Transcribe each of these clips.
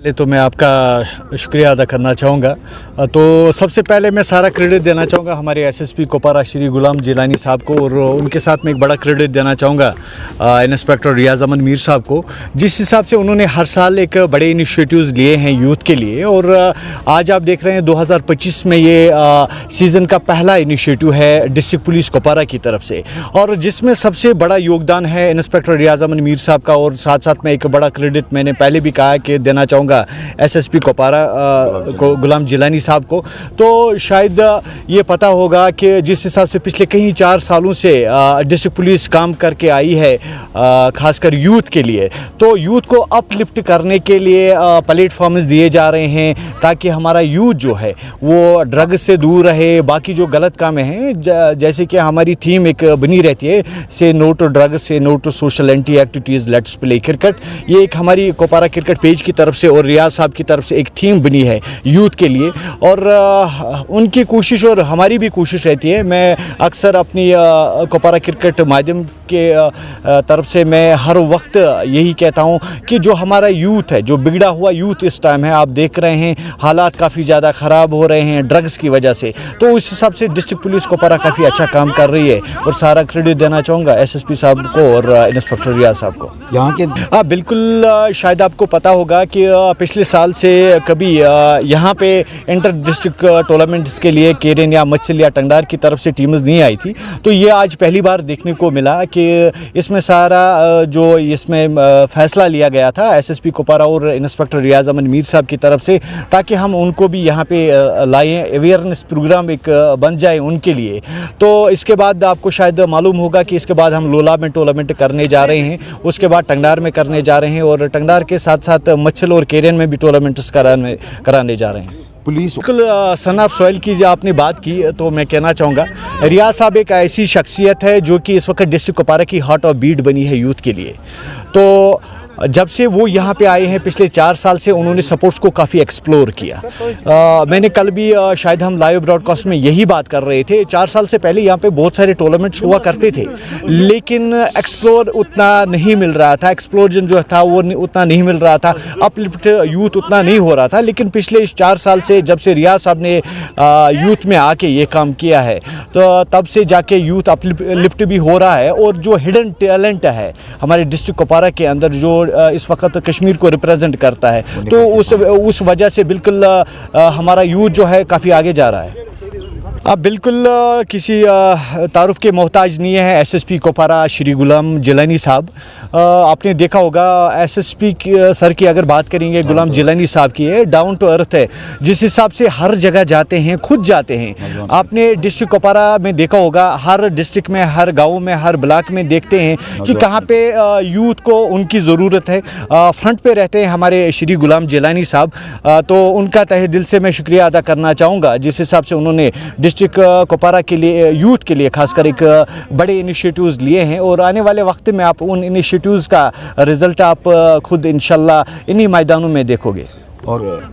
पहले तो मैं आपका शुक्रिया अदा करना चाहूँगा। तो सबसे पहले मैं सारा क्रेडिट देना चाहूँगा हमारे एसएसपी कुपवारा श्री गुलाम जिलानी साहब को, और उनके साथ में एक बड़ा क्रेडिट देना चाहूँगा इंस्पेक्टर रियाज अमन मीर साहब को, जिस हिसाब से उन्होंने हर साल एक बड़े इनिशिएटिव्स लिए हैं यूथ के लिए। और आज आप देख रहे हैं 2025 में ये सीज़न का पहला इनिशिएटिव है डिस्ट्रिक्ट पुलिस कुपवारा की तरफ से, और जिसमें सबसे बड़ा योगदान है इंस्पेक्टर रियाज अमन मीर साहब का। और साथ साथ में एक बड़ा क्रेडिट मैंने पहले भी कहा कि देना चाहूँगा एसएसपी कुपवारा को गुलाम जिलानी साहब को। तो शायद ये पता होगा कि जिस हिसाब से पिछले कई 4 सालों से डिस्ट्रिक्ट पुलिस काम करके आई है खासकर यूथ के लिए, तो यूथ को अपलिफ्ट करने के लिए प्लेटफॉर्म्स दिए जा रहे हैं ताकि हमारा यूथ जो है वो ड्रग से दूर रहे, बाकी जो गलत काम हैं जैसे कि हमारी थीम एक बनी रहती है say no to drug, say no to social anti activities, let's play cricket. ये एक हमारी कुपवारा क्रिकेट पेज की तरफ से और रियाज साहब की तरफ से एक थीम बनी है यूथ के लिए। और उनकी कोशिश और हमारी भी कोशिश रहती है। मैं अक्सर अपनी कुपवारा क्रिकेट माध्यम के तरफ से मैं हर वक्त यही कहता हूँ कि जो हमारा यूथ है, जो बिगड़ा हुआ यूथ इस टाइम है, आप देख रहे हैं हालात काफ़ी ज़्यादा ख़राब हो रहे हैं ड्रग्स की वजह से। तो उस हिसाब से डिस्ट्रिक्ट पुलिस कुपवारा काफ़ी अच्छा काम कर रही है, और सारा क्रेडिट देना चाहूँगा एसएसपी साहब को और इंस्पेक्टर रियाज साहब को यहाँ के। बिल्कुल, शायद आपको पता होगा कि पिछले साल से कभी यहाँ पे इंटर डिस्ट्रिक्ट टूर्नामेंट्स के लिए केरन या मत्सल या टंगडार की तरफ से टीम्स नहीं आई थी। तो ये आज पहली बार देखने को मिला कि इसमें सारा जो इसमें फैसला लिया गया था एसएसपी कुपवारा और इंस्पेक्टर रियाज अमन मीर साहब की तरफ से, ताकि हम उनको भी यहाँ पे लाएँ, अवेयरनेस प्रोग्राम एक बन जाए उनके लिए। तो इसके बाद आपको शायद मालूम होगा कि इसके बाद हम लोला में टूर्नामेंट करने जा रहे हैं, उसके बाद टंगडार में करने जा रहे हैं, और टंगडार के साथ साथ मच्छल और केरन में भी टूर्नामेंट्स कराने जा रहे हैं। पुलिस सन ऑफ सॉइल की जो आपने बात की, तो मैं कहना चाहूँगा रियाज साहब एक ऐसी शख्सियत है जो कि इस वक्त डिस्ट्रिक्ट कुपवारा की हार्ट ऑफ बीट बनी है यूथ के लिए। तो जब से वो यहाँ पे आए हैं पिछले 4 साल से उन्होंने स्पोर्ट्स को काफ़ी एक्सप्लोर किया। मैंने कल भी शायद हम लाइव ब्रॉडकास्ट में यही बात कर रहे थे, 4 साल से पहले यहाँ पे बहुत सारे टूर्नामेंट्स हुआ करते थे, लेकिन एक्सप्लोर उतना नहीं मिल रहा था, एक्सप्लोजन जो था वो उतना नहीं मिल रहा था, अपलिफ्ट यूथ उतना नहीं हो रहा था। लेकिन पिछले 4 साल से जब से रियाज साहब ने यूथ में आके ये काम किया है, तो तब से जाके यूथ अपलिफ्ट भी हो रहा है। और जो हिडन टैलेंट है हमारे डिस्ट्रिक्ट कुपवारा के अंदर जो इस वक्त कश्मीर को रिप्रेजेंट करता है, तो उस वजह से बिल्कुल हमारा यूथ जो है काफ़ी आगे जा रहा है। अब बिल्कुल किसी तारुफ के मोहताज नहीं है एसएसपी कुपवारा श्री गुलाम जिलानी साहब। आपने देखा होगा एसएसपी सर की अगर बात करेंगे, गुलाम जिलानी साहब की है, डाउन टू अर्थ है, जिस हिसाब से हर जगह जाते हैं, खुद जाते हैं। आपने डिस्ट्रिक्ट कुपवारा में देखा होगा, हर डिस्ट्रिक्ट में, हर गाँव में, हर ब्लॉक में देखते हैं कि कहाँ पे यूथ को उनकी ज़रूरत है। फ्रंट पे रहते हैं हमारे श्री गुलाम जिलानी साहब। तो उनका तहे दिल से मैं शुक्रिया अदा करना चाहूँगा, जिस हिसाब से उन्होंने डिस्ट्रिक्ट कुपवारा के लिए, यूथ के लिए खासकर एक बड़े इनिशिएटिव्स लिए हैं। और आने वाले वक्त में आप उन इनिशिएटिव्स का रिज़ल्ट आप खुद इंशाल्लाह इन्हीं मैदानों में देखोगे। और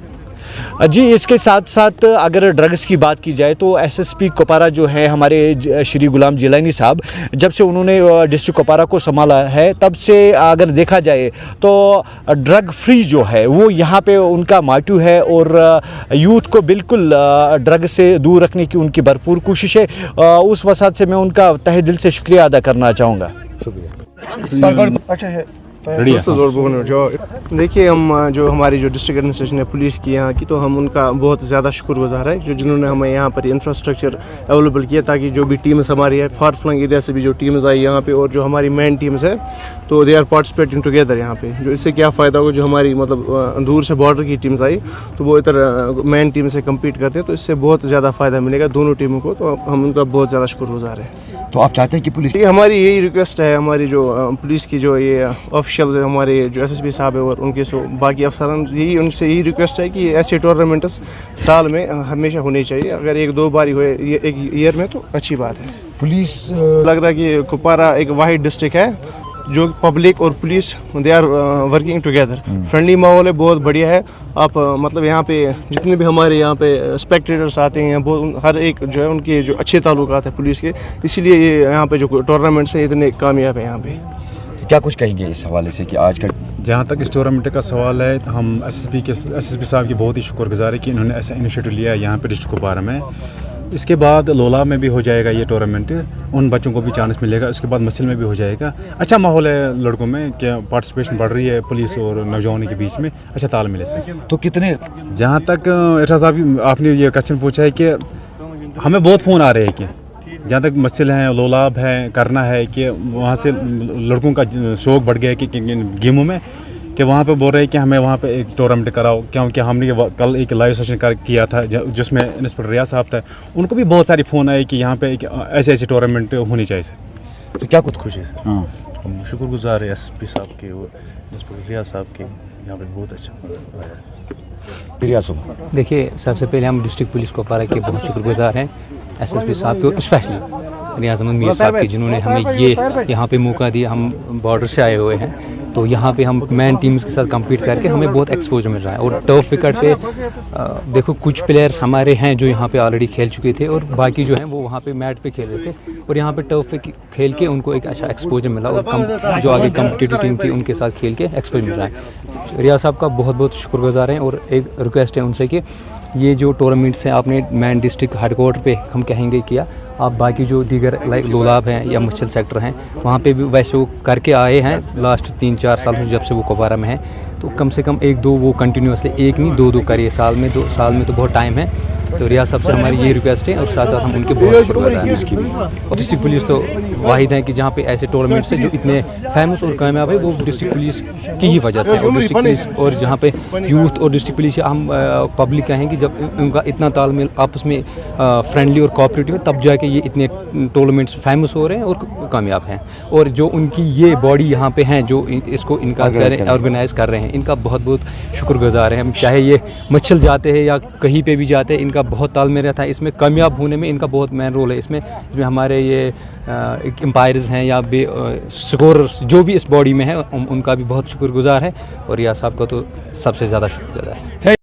जी, इसके साथ साथ अगर ड्रग्स की बात की जाए तो एसएसपी कुपवारा जो है हमारे श्री गुलाम जिलानी साहब, जब से उन्होंने डिस्ट्रिक्ट कुपवारा को संभाला है, तब से अगर देखा जाए तो ड्रग फ्री जो है वो यहाँ पे उनका मोटिव है, और यूथ को बिल्कुल ड्रग से दूर रखने की उनकी भरपूर कोशिश है। उस वजह से मैं उनका तहे दिल से शुक्रिया अदा करना चाहूँगा। शुक्रिया। अच्छा है देखिए, हम जो हमारी जो डिस्ट्रिक्ट एडमिनिस्ट्रेशन है पुलिस की यहाँ की, तो हम उनका बहुत ज़्यादा शुक्रगुजार है जिन्होंने हमें यहाँ पर इंफ्रास्ट्रक्चर अवेलेबल किया, ताकि जो भी टीम्स हमारी है फार फ्लंग एरिया से भी जो टीम्स आई यहाँ पे, और जो हमारी मेन टीम्स है, तो दे आर पार्टिसिपेटिंग टुगेदर यहाँ पे। जो इससे क्या फ़ायदा होगा, जो हमारी मतलब दूर से बॉर्डर की टीम्स आई तो वो इधर मेन टीम से कम्पीट करते हैं, तो इससे बहुत ज़्यादा फ़ायदा मिलेगा दोनों टीमों को। तो हम उनका बहुत ज़्यादा शुक्रगुजार हैं। तो आप चाहते हैं कि पुलिस, हमारी यही रिक्वेस्ट है, हमारी जो पुलिस की जो ये ऑफिशियल हमारे जो एसएसपी साहब है और उनके बाकी अफसरान, यही उनसे यही रिक्वेस्ट है कि ऐसे टूर्नामेंट्स साल में हमेशा होने चाहिए। अगर 1-2 बार ही हुए एक ईयर में तो अच्छी बात है। पुलिस लग रहा है कि कुपवारा एक वाहिद डिस्ट्रिक्ट है जो पब्लिक और police they are working together, friendly माहौल है, बहुत बढ़िया है। आप मतलब यहाँ पे जितने भी हमारे यहाँ पे स्पेक्टेटर्स आते हैं, बहुत हर एक जो है उनके जो अच्छे ताल्लुकात है पुलिस के, इसीलिए ये यहाँ पे जो टूर्नामेंट्स है इतने कामयाब है यहाँ पे। کیا کچھ کہیں گے اس حوالے سے کہ آج کا جہاں تک اس ٹورنامنٹ کا سوال ہے ہم ایس ایس پی صاحب کی بہت ہی شکر گزار ہے کہ انہوں نے ایسا انیشیٹو لیا ہے یہاں پہ ڈسٹرکٹ کپوارہ میں. اس کے بعد لولاب میں بھی ہو جائے گا یہ ٹورنامنٹ, ان بچوں کو بھی چانس ملے گا. اس کے بعد مسل میں بھی ہو جائے گا. اچھا ماحول ہے لڑکوں میں کہ پارٹیسپیشن بڑھ رہی ہے پولیس اور نوجوانوں کے بیچ میں, اچھا تال مل سے. تو کتنے جہاں تک ارشاد صاحب آپ نے یہ کوشچن پوچھا ہے کہ ہمیں بہت فون آ رہے ہیں کہ جہاں تک مسل ہیں لولاب ہے کرنا ہے کہ وہاں سے لڑکوں کا شوق بڑھ گیا ہے کہ گیموں میں, کہ وہاں پہ بول رہے ہیں کہ ہمیں وہاں پہ ایک ٹورنامنٹ کراؤ. کیونکہ ہم نے کل ایک لائیو سیشن کیا تھا جس میں انسپکٹر ریاض صاحب تھا, ان کو بھی بہت ساری فون آئے کہ یہاں پہ ایک ایسے ٹورنامنٹ ہونی چاہیے سر. تو کیا کچھ خوشی ہے ہم شکر گزار ہے ایس پی صاحب کے اور انسپکٹر ریاض صاحب کے, یہاں پہ بہت اچھا ریاض. دیکھیے سب سے پہلے ہم ڈسٹرکٹ پولیس کپوارہ کے بہت شکر گزار ہیں, ایس ایس پی صاحب کے اور اسپیشلی ریاض احمد میر صاحب کے, جنہوں نے ہمیں یہ یہاں پہ موقع دیا. ہم بارڈر سے آئے ہوئے ہیں تو یہاں پہ ہم مین ٹیمز کے ساتھ کمپیٹ کر کے ہمیں بہت ایکسپوجر مل رہا ہے. اور ٹرف وکٹ پہ دیکھو کچھ پلیئرس ہمارے ہیں جو یہاں پہ آلریڈی کھیل چکے تھے اور باقی جو ہیں وہ وہاں پہ میٹ پہ کھیل رہے تھے, اور یہاں پہ ٹرف پہ کھیل کے ان کو ایک اچھا ایکسپوجر ملا, اور جو آگے کمپٹیٹیو ٹیم تھی ان کے ساتھ کھیل کے ایکسپوجر مل رہا ہے. ریاض صاحب کا بہت بہت شکر گزار ہیں, اور ایک ریکویسٹ ہے ان سے کہ یہ جو ٹورنامنٹس ہیں آپ نے مین ڈسٹرکٹ ہیڈ کوارٹر پہ ہم کہیں گے کیا, آپ باقی جو دیگر لائک لولاب ہیں یا مچھل سیکٹر ہیں وہاں پہ بھی ویسے وہ کر کے آئے ہیں لاسٹ 3-4 سال سے جب سے وہ کپوارہ میں ہیں, تو کم سے کم 1-2 وہ کنٹینیوسلی, 1 نہیں 2 کریے سال میں, 2 سال میں تو بہت ٹائم ہے. تو ریاض صاحب سے ہماری یہ ریکویسٹ ہے, اور ساتھ ساتھ ہم ان کے بہت شکر گزار ہیں. اور ڈسٹرکٹ پولیس تو واحد ہیں کہ جہاں پہ ایسے ٹورنامنٹس ہیں جو اتنے فیمس اور کامیاب ہے, وہ ڈسٹرکٹ پولیس کی ہی وجہ سے. اور ڈسٹرکٹ پولیس اور جہاں پہ یوتھ اور ڈسٹرکٹ پولیس ہم پبلک کہیں کہ جب ان کا اتنا تال میل آپس میں فرینڈلی اور کوآپریٹو ہے, تب جا کے یہ اتنے ٹورنامنٹس فیمس ہو رہے ہیں اور کامیاب ہیں. اور جو ان کی یہ باڈی یہاں پہ ہیں جو اس کو ان کا آرگنائز کر رہے ہیں, ان کا بہت بہت شکر گزار ہیں ہم. چاہے یہ مچھل جاتے ہیں یا کہیں پہ بھی جاتے ہیں, ان کا بہت تال میل رہتا ہے. اس میں کامیاب ہونے میں ان کا بہت مین رول ہے. اس میں ہمارے یہ امپائرز ہیں یا سکوررز جو بھی اس باڈی میں ہیں, ان کا بھی بہت شکر گزار ہے, اور ریاض صاحب کا تو سب سے زیادہ شکر گزار ہے.